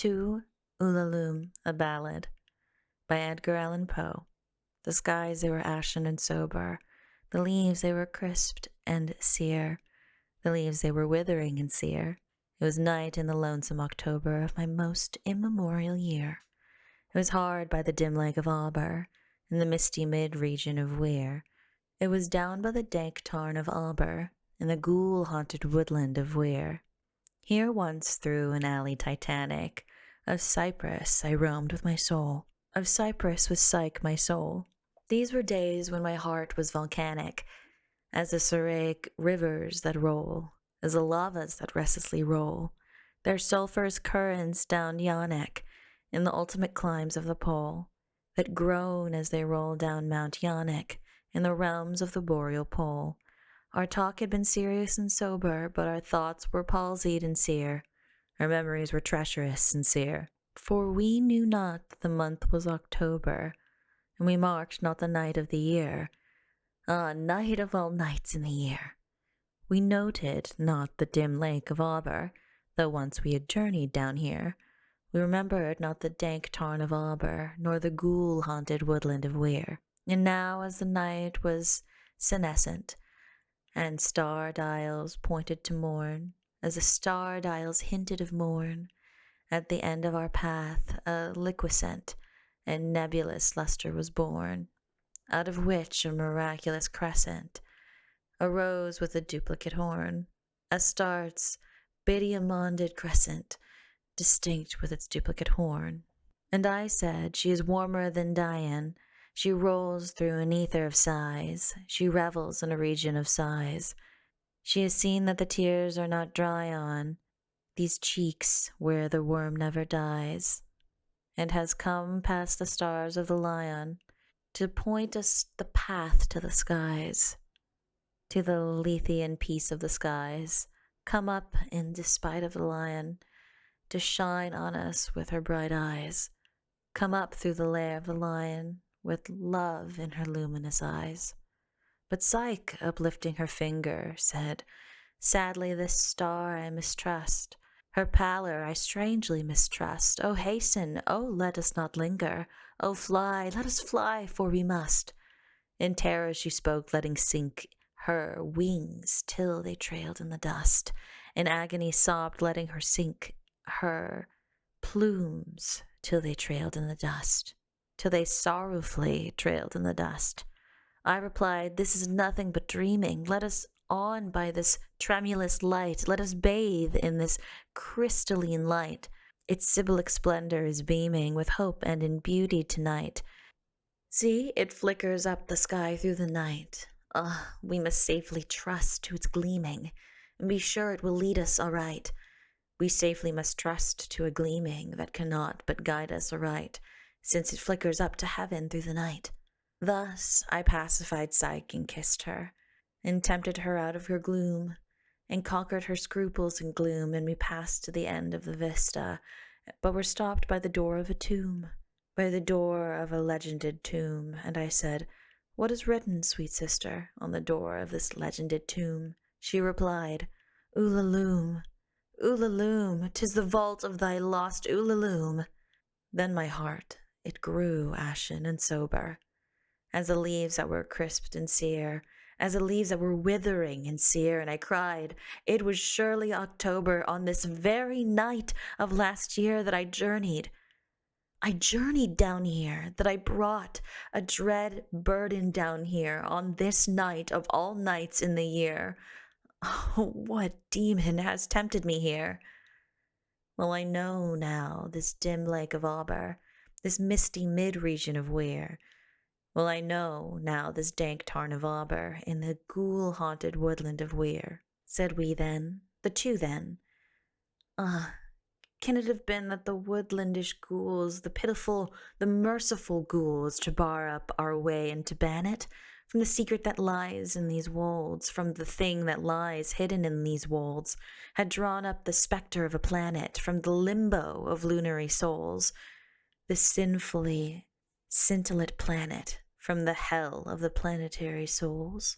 To Ulalume, a Ballad by Edgar Allan Poe. The skies, they were ashen and sober. The leaves, they were crisped and sere. The leaves, they were withering and sere. It was night in the lonesome October of my most immemorial year. It was hard by the dim lake of Auber, in the misty mid-region of Weir. It was down by the dank tarn of Auber, in the ghoul-haunted woodland of Weir. Here once through an alley titanic of cypress I roamed with my soul. Of cypress was Psyche my soul. These were days when my heart was volcanic, as the Syriac rivers that roll, as the lavas that restlessly roll, their sulphurous currents down Yaanek, in the ultimate climes of the pole, that groan as they roll down Mount Yaanek, in the realms of the boreal pole. Our talk had been serious and sober, but our thoughts were palsied and sere. Our memories were treacherous and sere. For we knew not the month was October, and we marked not the night of the year. Ah, night of all nights in the year! We noted not the dim lake of Auber, though once we had journeyed down here. We remembered not the dank tarn of Auber, nor the ghoul-haunted woodland of Weir. And now, as the night was senescent, and star dials pointed to morn, as the star dials hinted of morn, at the end of our path a liquescent and nebulous lustre was born, out of which a miraculous crescent arose with a duplicate horn, Astarte's bidiamonded crescent, distinct with its duplicate horn. And I said, she is warmer than Dian. She rolls through an ether of sighs. She revels in a region of sighs. She has seen that the tears are not dry on these cheeks where the worm never dies, and has come past the stars of the lion to point us the path to the skies, to the Lethean peace of the skies, come up in despite of the lion, to shine on us with her bright eyes, come up through the lair of the lion, with love in her luminous eyes. But Psyche, uplifting her finger, said, sadly this star I mistrust, her pallor I strangely mistrust. Oh, hasten, oh, let us not linger, oh, fly, let us fly, for we must. In terror she spoke, letting sink her wings till they trailed in the dust. In agony sobbed, letting her sink her plumes till they trailed in the dust, till they sorrowfully trailed in the dust. I replied, this is nothing but dreaming. Let us on by this tremulous light. Let us bathe in this crystalline light. Its symbolic splendor is beaming with hope and in beauty tonight. See, it flickers up the sky through the night. Ah, we must safely trust to its gleaming, and be sure it will lead us aright. We safely must trust to a gleaming that cannot but guide us aright, since it flickers up to heaven through the night. Thus I pacified Psyche and kissed her, and tempted her out of her gloom, and conquered her scruples and gloom, and we passed to the end of the vista, but were stopped by the door of a tomb, by the door of a legended tomb, and I said, what is written, sweet sister, on the door of this legended tomb? She replied, Ulalume, Ulalume, 'tis the vault of thy lost Ulalume. Then my heart, it grew ashen and sober, as the leaves that were crisped and sere, as the leaves that were withering and sere, and I cried, it was surely October, on this very night of last year that I journeyed down here, that I brought a dread burden down here on this night of all nights in the year. Oh, what demon has tempted me here? Well, I know now this dim lake of Auber, this misty mid-region of Weir. Well, I know now this dank tarn of Auber, in the ghoul-haunted woodland of Weir. Said we then, the two then. Ah, can it have been that the woodlandish ghouls, the pitiful, the merciful ghouls, to bar up our way and to ban it, from the secret that lies in these wolds, from the thing that lies hidden in these wolds, had drawn up the spectre of a planet from the limbo of lunary souls, this sinfully scintillate planet from the hell of the planetary souls?